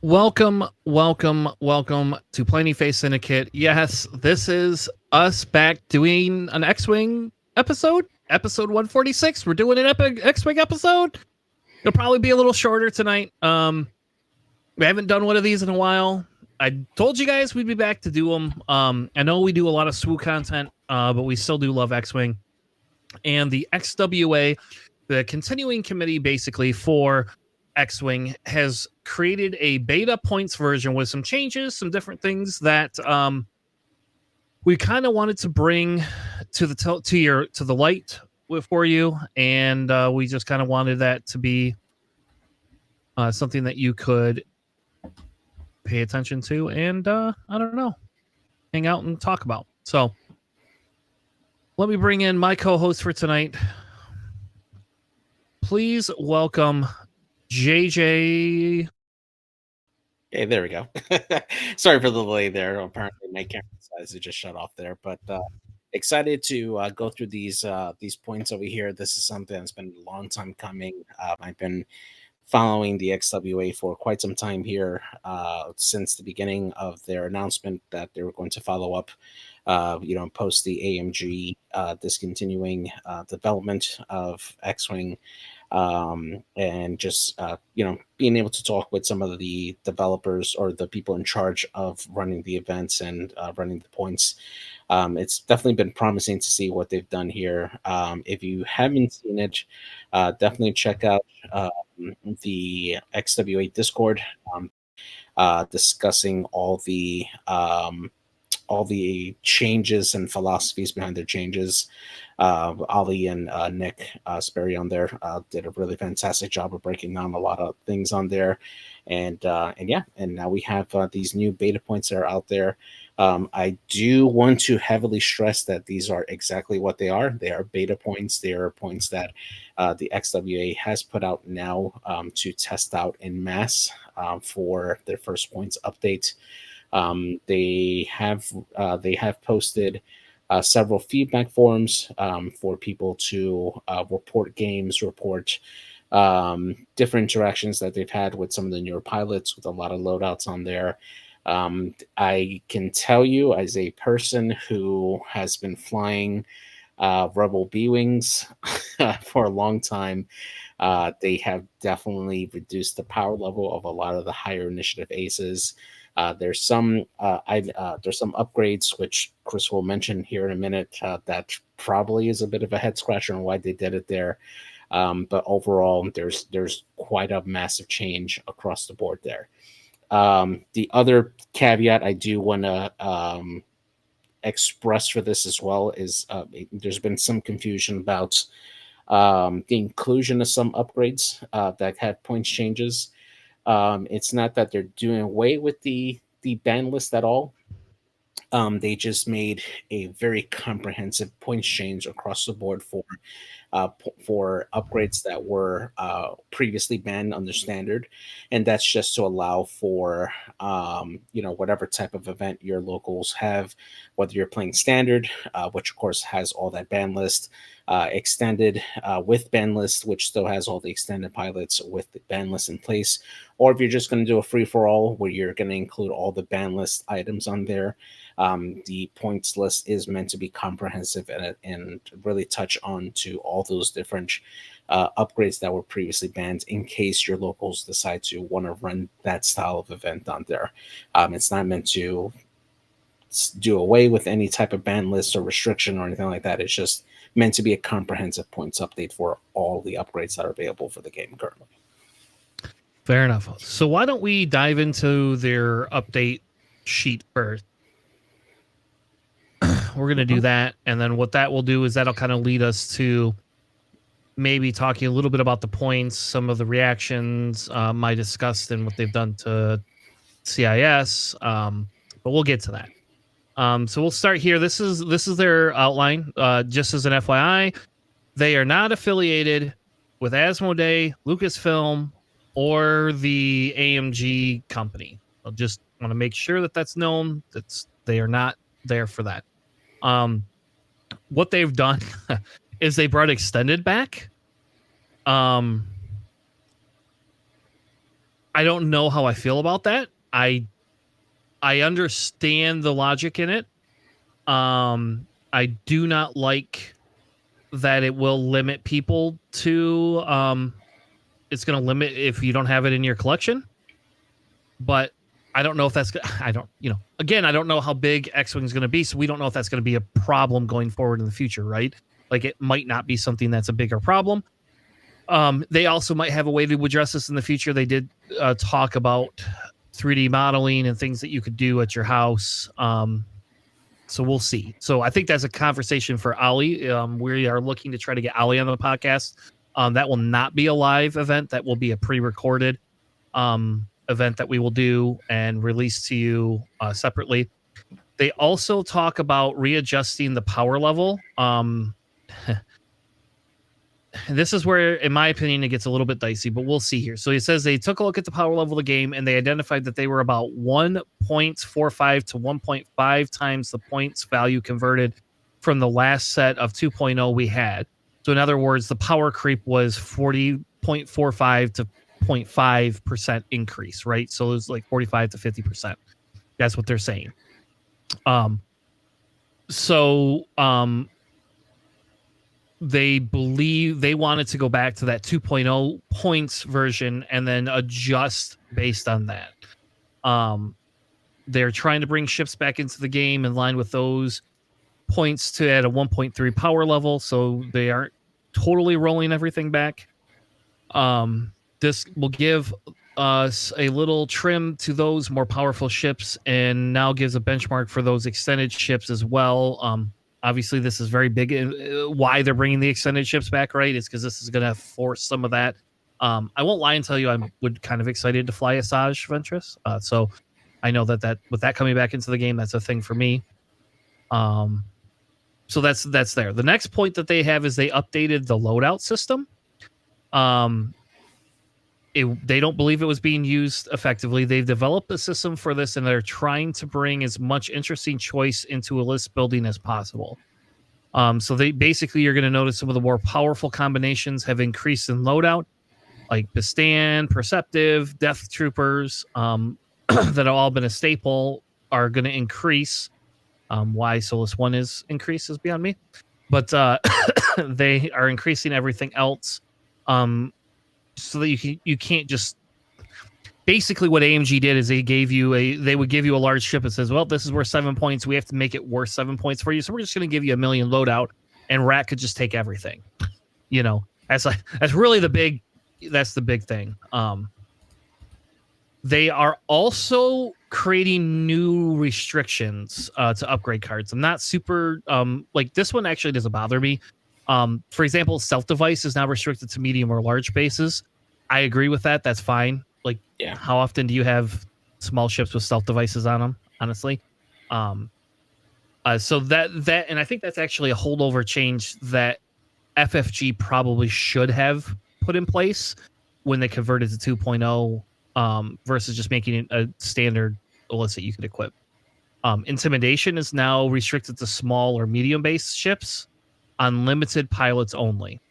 Welcome to Plainy Face Syndicate. Yes, this is us back doing an X-Wing episode 146. We're doing an epic X-Wing episode. It'll probably be a little shorter tonight. We haven't done one of these in a while. I told you guys we'd be back to do them. I know we do a lot of SWU content, but we still do love X-Wing. And the XWA, the continuing committee basically for X-Wing, has created a beta points version with some changes, some different things that we kind of wanted to bring to the light for you, and we just kind of wanted that to be something that you could pay attention to, and I don't know, hang out and talk about. So let me bring in my co-host for tonight. Please welcome JJ. Hey, there we go. Sorry for the delay there. Apparently, my camera decides to just shut off there, but excited to go through these points over here. This is something that's been a long time coming. I've been following the XWA for quite some time here since the beginning of their announcement that they were going to follow up, post the AMG discontinuing development of X-Wing. And just being able to talk with some of the developers or the people in charge of running the events and running the points. It's definitely been promising to see what they've done here. If you haven't seen it, definitely check out the XWA Discord, discussing all the changes and philosophies behind their changes. Ali and Nick Sperry on there did a really fantastic job of breaking down a lot of things on there, and now we have these new beta points that are out there. I do want to heavily stress that these are exactly what they are. They are beta points. They are points that the XWA has put out now to test out in mass for their first points update. They have posted several feedback forums for people to report games, report different interactions that they've had with some of the newer pilots, with a lot of loadouts on there. I can tell you, as a person who has been flying Rebel B-Wings for a long time, they have definitely reduced the power level of a lot of the higher initiative aces. There's some upgrades which Chris will mention here in a minute that probably is a bit of a head scratcher on why they did it there. But overall, there's quite a massive change across the board there. The other caveat I do want to express for this as well is there's been some confusion about the inclusion of some upgrades that had points changes. It's not that they're doing away with the ban list at all. They just made a very comprehensive points change across the board for upgrades that were previously banned under standard, and that's just to allow for whatever type of event your locals have, whether you're playing standard, which of course has all that ban list, extended with ban list, which still has all the extended pilots with the ban list in place, or if you're just going to do a free-for-all where you're going to include all the ban list items on there. The points list is meant to be comprehensive and really touch on to all those different upgrades that were previously banned, in case your locals decide to want to run that style of event on there. It's not meant to do away with any type of ban list or restriction or anything like that. It's just meant to be a comprehensive points update for all the upgrades that are available for the game currently. Fair enough. So why don't we dive into their update sheet first? We're going to do that, and then what that will do is that'll kind of lead us to maybe talking a little bit about the points, some of the reactions, my disgust and what they've done to CIS, but we'll get to that. So we'll start here. This is their outline. Just as an FYI, they are not affiliated with Asmodee, Lucasfilm, or the AMG company. I just want to make sure that that's known. They are not there for that. What they've done is they brought extended back. I I don't know how I feel about that. I understand the logic in it. I do not like that it will limit people to it's going to limit if you don't have it in your collection. But I don't know if that's I don't, again, I don't know how big X-Wing is going to be, so we don't know if that's going to be a problem going forward in the future, right? Like it might not be something that's a bigger problem. They also might have a way to address this in the future. They did talk about 3D modeling and things that you could do at your house. So we'll see. So I think that's a conversation for Ali. We are looking to try to get Ali on the podcast. That will not be a live event. That will be a pre-recorded event that we will do and release to you separately. They also talk about readjusting the power level. This is where, in my opinion, it gets a little bit dicey, but we'll see here. So he says they took a look at the power level of the game and they identified that they were about 1.45 to 1.5 times the points value converted from the last set of 2.0 we had. So in other words, the power creep was 40.45 to 0.5% increase, right? So it was like 45 to 50%. That's what they're saying. They believe they wanted to go back to that 2.0 points version and then adjust based on that. They're trying to bring ships back into the game in line with those points to at a 1.3 power level, so they aren't totally rolling everything back. This will give us a little trim to those more powerful ships and now gives a benchmark for those extended ships as well. Obviously, this is very big. Why they're bringing the extended ships back, right? Is because this is going to force some of that. I won't lie and tell you I'm kind of excited to fly Asajj Ventress. So I know that with that coming back into the game, that's a thing for me. So that's there. The next point that they have is they updated the loadout system. They don't believe it was being used effectively. They've developed a system for this, and they're trying to bring as much interesting choice into a list building as possible. So they basically, you're going to notice some of the more powerful combinations have increased in loadout, like Bistan, Perceptive, Death Troopers, that have all been a staple, are going to increase. Why Solus 1 is increased is beyond me. But they are increasing everything else. So that you can't just basically what AMG did is they would give you a large ship and says, well, this is worth 7 points. We have to make it worth 7 points for you. So we're just going to give you 1 million loadout and Rat could just take everything. That's really the big thing. They are also creating new restrictions to upgrade cards. I'm not super like this one actually doesn't bother me. For example, stealth device is now restricted to medium or large bases. I agree with that. That's fine. Like, yeah. How often do you have small ships with stealth devices on them? Honestly, so that and I think that's actually a holdover change that FFG probably should have put in place when they converted to 2.0 versus just making it a standard illicit you could equip. Intimidation is now restricted to small or medium base ships. Unlimited pilots only.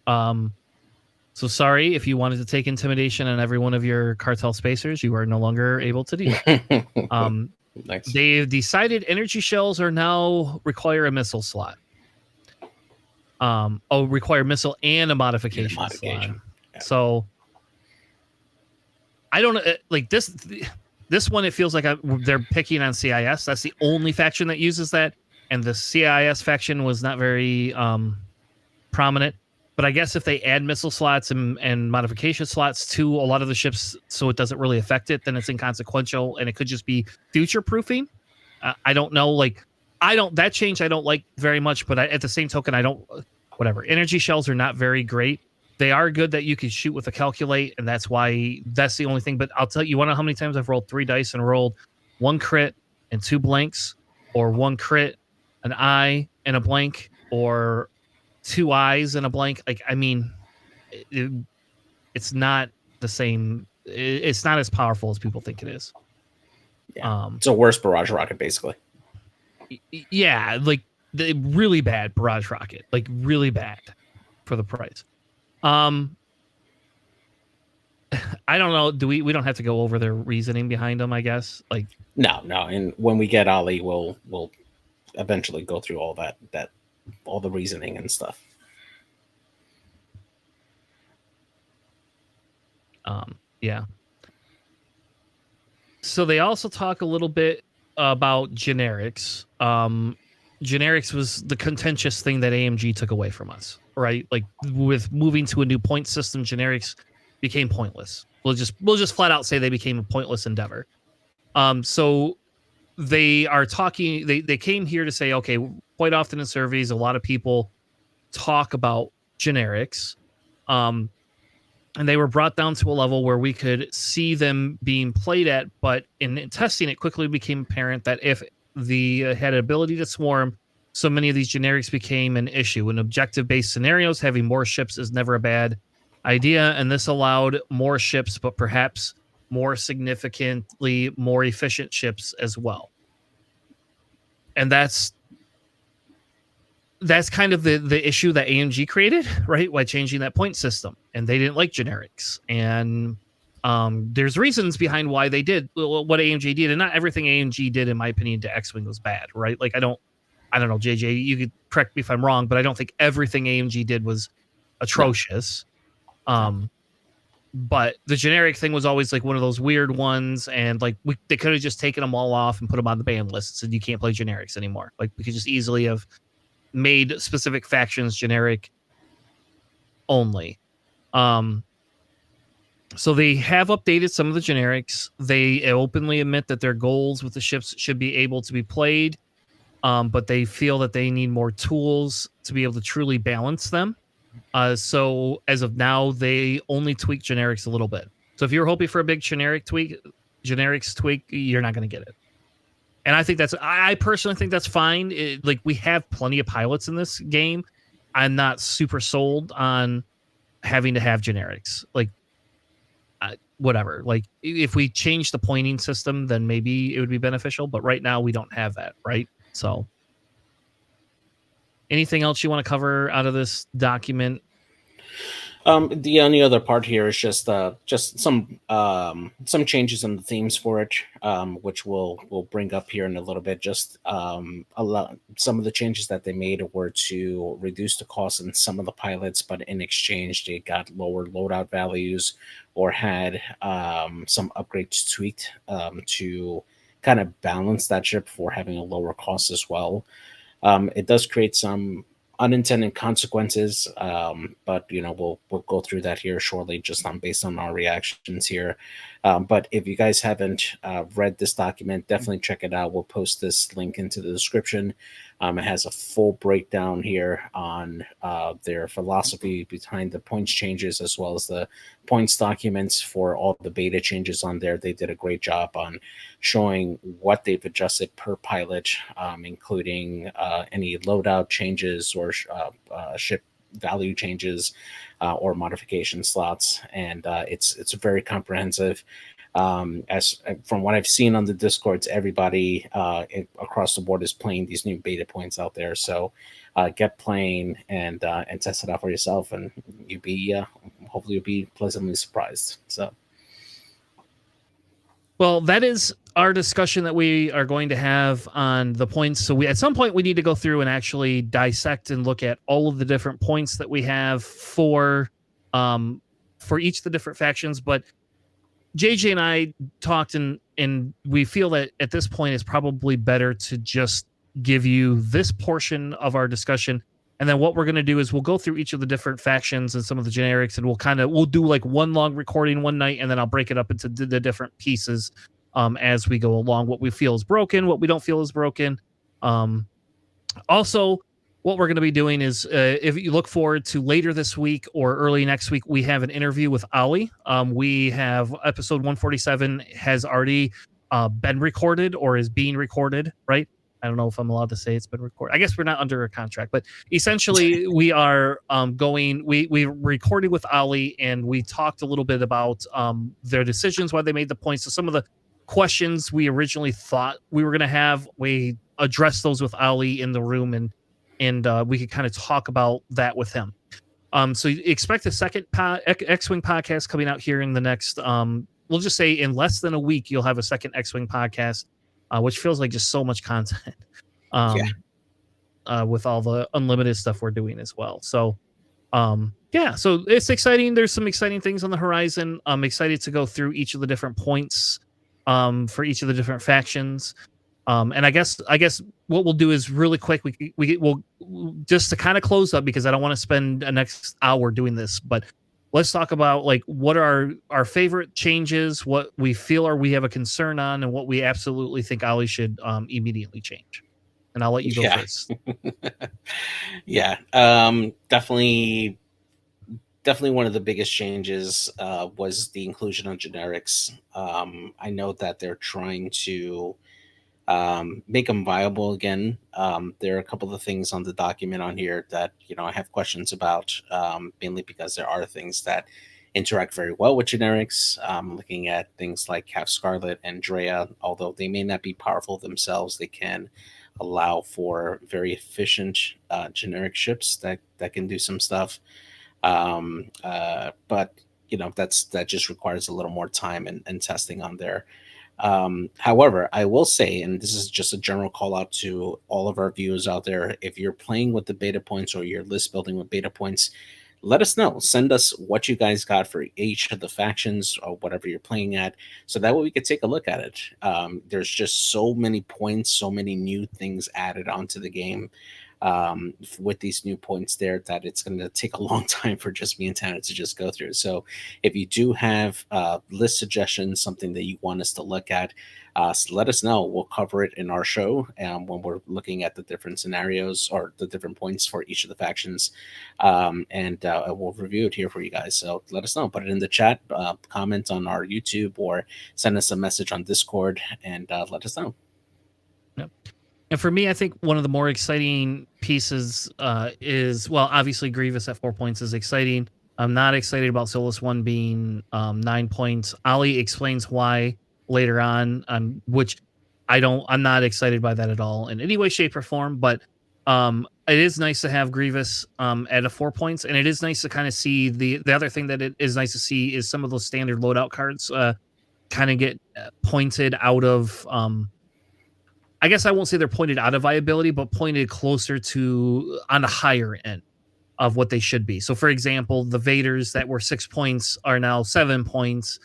So sorry if you wanted to take intimidation on every one of your cartel spacers, you are no longer able to do that. Nice. They've decided energy shells are now require a missile slot. Require missile and a modification slot. Yeah. So I don't like this. This one, it feels like they're picking on CIS. That's the only faction that uses that. And the CIS faction was not very prominent. But I guess if they add missile slots and modification slots to a lot of the ships so it doesn't really affect it, then it's inconsequential. And it could just be future-proofing. I don't know. That change I don't like very much. But at the same token, whatever. Energy shells are not very great. They are good that you can shoot with a calculate. And that's the only thing. But I'll tell you, know how many times I've rolled 3 dice and rolled 1 crit and 2 blanks, or 1 crit, an eye and a blank, or 2 eyes and a blank. Like, I mean, it's not the same. It's not as powerful as people think it is. Yeah. It's a worse barrage rocket, basically. Yeah, like the really bad barrage rocket, like really bad for the price. I don't know. We don't have to go over their reasoning behind them, I guess. Like, No, no. And when we get Ali, we'll eventually go through all that all the reasoning and stuff. Yeah. So they also talk a little bit about generics. Generics was the contentious thing that AMG took away from us, right? Like with moving to a new point system, generics became pointless. We'll just flat out say they became a pointless endeavor. So they are talking. They came here to say, okay, quite often in surveys, a lot of people talk about generics. Um, and they were brought down to a level where we could see them being played at, but in testing it quickly became apparent that if the had an ability to swarm, so many of these generics became an issue. In objective based scenarios, having more ships is never a bad idea, and this allowed more ships, but perhaps more significantly more efficient ships as well. And that's kind of the issue that AMG created, right? By changing that point system, and they didn't like generics. And there's reasons behind why they did what AMG did, and not everything AMG did, in my opinion, to X-wing was bad, right? Like I don't know, JJ, you could correct me if I'm wrong, but I don't think everything AMG did was No, atrocious. But the generic thing was always like one of those weird ones, and like they could have just taken them all off and put them on the ban list and said you can't play generics anymore. Like we could just easily have made specific factions generic only. So they have updated some of the generics. They openly admit that their goals with the ships should be able to be played, but they feel that they need more tools to be able to truly balance them. So as of now, they only tweak generics a little bit. So if you're hoping for a big generics tweak, you're not going to get it. And I think I personally think that's fine. Like we have plenty of pilots in this game. I'm not super sold on having to have generics. Like whatever. Like if we change the pointing system, then maybe it would be beneficial. But right now we don't have that, right? So anything else you want to cover out of this document? The only other part here is just some changes in the themes for it, which we'll bring up here in a little bit. Just some of the changes that they made were to reduce the cost in some of the pilots, but in exchange they got lower loadout values or had some upgrades tweaked to kind of balance that ship for having a lower cost as well. It does create some unintended consequences, but we'll go through that here shortly, just based on our reactions here. But if you guys haven't read this document, definitely check it out. We'll post this link into the description. It has a full breakdown here on their philosophy behind the points changes, as well as the points documents for all the beta changes on there. They did a great job on showing what they've adjusted per pilot, including any loadout changes or ship value changes or modification slots. And it's very comprehensive. As from what I've seen on the Discords, everybody across the board is playing these new beta points out there. So get playing and test it out for yourself, and hopefully you'll be pleasantly surprised. So, well, that is our discussion that we are going to have on the points. So at some point we need to go through and actually dissect and look at all of the different points that we have for each of the different factions. But JJ and I talked, and we feel that at this point it's probably better to just give you this portion of our discussion. And then what we're going to do is we'll go through each of the different factions and some of the generics, and we'll do like one long recording one night, and then I'll break it up into the different pieces as we go along, what we feel is broken, what we don't feel is broken. Also, what we're going to be doing is if you look forward to later this week or early next week, we have an interview with Ali. We have episode 147 has already been recorded or is being recorded, right? I don't know if I'm allowed to say it's been recorded. I guess we're not under a contract, but essentially we are we recorded with Ali, and we talked a little bit about their decisions, why they made the points. So some of the questions we originally thought we were going to have, we addressed those with Ali in the room, and we could kind of talk about that with him. So you expect a second X-Wing podcast coming out here in the next, we'll just say in less than a week, you'll have a second X-Wing podcast, which feels like just so much content. Yeah. With all the unlimited stuff we're doing as well. So, yeah, so it's exciting. There's some exciting things on the horizon. I'm excited to go through each of the different points, for each of the different factions. And I guess what we'll do is really quick. We'll just to kind of close up because I don't want to spend the next hour doing this, but let's talk about like what are our favorite changes, what we feel we have a concern on, and what we absolutely think Ollie should immediately change. And I'll let you go first. Yeah. Definitely one of the biggest changes was the inclusion of generics. I know that they're trying to make them viable again. There are a couple of things on the document on here that I have questions about, mainly because there are things that interact very well with generics. Looking at things like Half Scarlet and Drea, although they may not be powerful themselves, they can allow for very efficient generic ships that can do some stuff. But that just requires a little more time and testing on there. However, I will say, and this is just a general call out to all of our viewers out there, if you're playing with the beta points or you're list building with beta points, let us know. Send us what you guys got for each of the factions or whatever you're playing at, so that way we could take a look at it. There's just so many points, so many new things added onto the game with these new points there that it's going to take a long time for just me and Tanner to just go through. So if you do have list suggestions, something that you want us to look at, let us know. We'll cover it in our show when we're looking at the different scenarios or the different points for each of the factions, and we'll review it here for you guys. So let us know. Put it in the chat, comment on our YouTube, or send us a message on Discord, and let us know. Yep. And for me, I think one of the more exciting pieces is, well, obviously Grievous at 4 points is exciting. I'm not excited about Solus 1 being 9 points. Ollie explains why later on, which I'm not excited by that at all in any way, shape, or form. But it is nice to have Grievous at a 4 points, and it is nice to kind of see the other thing that it is nice to see is some of those standard loadout cards kind of get pointed out of. I guess I won't say they're pointed out of viability, but pointed closer to on the higher end of what they should be. So, for example, the Vaders that were 6 points are now 7 points,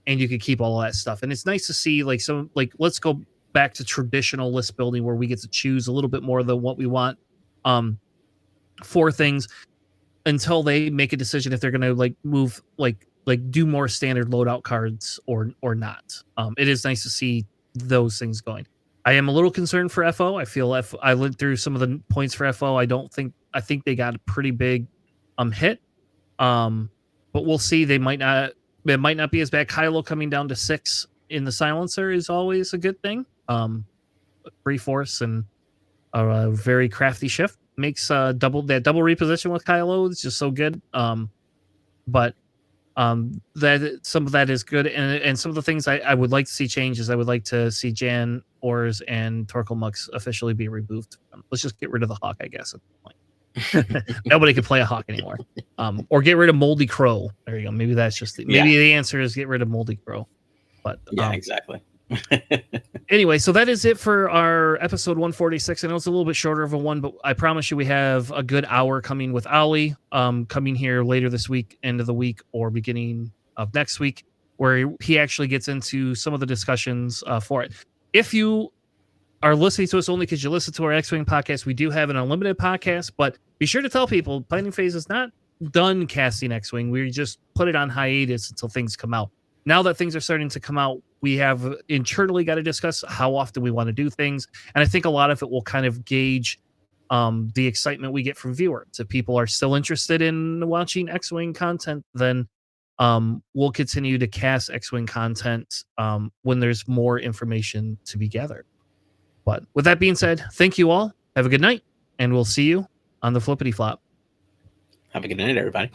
and you could keep all of that stuff. And it's nice to see let's go back to traditional list building where we get to choose a little bit more than what we want for things until they make a decision if they're going to move do more standard loadout cards or not. It is nice to see those things going. I am a little concerned for FO. I feel I went through some of the points for FO. I think they got a pretty big hit. But we'll see. It might not be as bad. Kylo coming down to 6 in the silencer is always a good thing. Free force and a very crafty shift makes double reposition with Kylo is just so good. But that some of that is good, and some of the things I would like to see change is I would like to see Jan, Ors, and Torkel Mux officially be removed. Let's just get rid of the Hawk, I guess, at the point. Nobody can play a Hawk anymore. Or get rid of Moldy Crow. There you go. Maybe that's just the answer is get rid of Moldy Crow. But yeah, exactly. Anyway, so that is it for our episode 146. I know it's a little bit shorter of a one, but I promise you we have a good hour coming with Ollie coming here later this week, end of the week, or beginning of next week, where he actually gets into some of the discussions for it. If you are listening to us only because you listen to our X-Wing podcast, we do have an unlimited podcast, but be sure to tell people Planning Phase is not done casting X-Wing. We just put it on hiatus until things come out. Now that things are starting to come out, we have internally got to discuss how often we want to do things. And I think a lot of it will kind of gauge the excitement we get from viewers. If people are still interested in watching X-Wing content, then we'll continue to cast X-Wing content when there's more information to be gathered. But with that being said, thank you all. Have a good night, and we'll see you on the flippity flop. Have a good night, everybody.